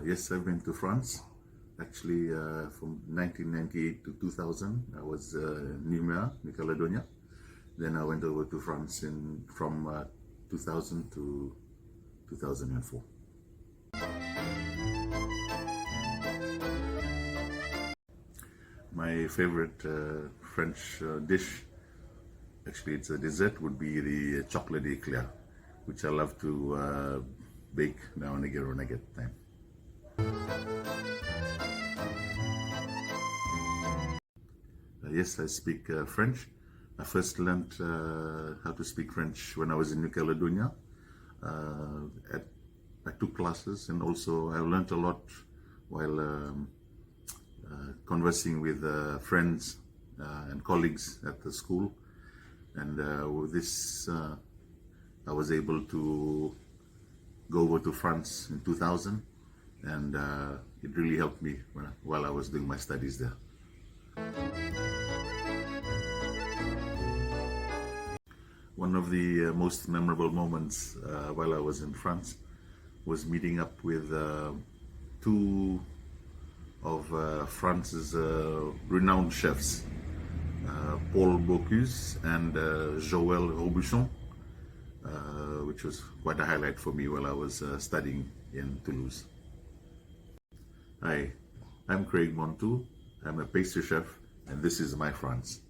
Yes, I've been to France. Actually, from 1998 to 2000, I was in New Caledonia. Then I went over to France from 2000 to 2004. My favorite French dish, actually it's a dessert, would be the chocolate eclair, which I love to bake now and again when I get time. Yes, I speak French. I first learned how to speak French when I was in New Caledonia. I took classes, and also I learned a lot while conversing with friends and colleagues at the school. And with this, I was able to go over to France in 2000, and it really helped me while I was doing my studies there. One of the most memorable moments while I was in France was meeting up with two of France's renowned chefs, Paul Bocuse and Joël Robuchon, which was quite a highlight for me while I was studying in Toulouse. Hi, I'm Craig Montu. I'm a pastry chef, and this is my France.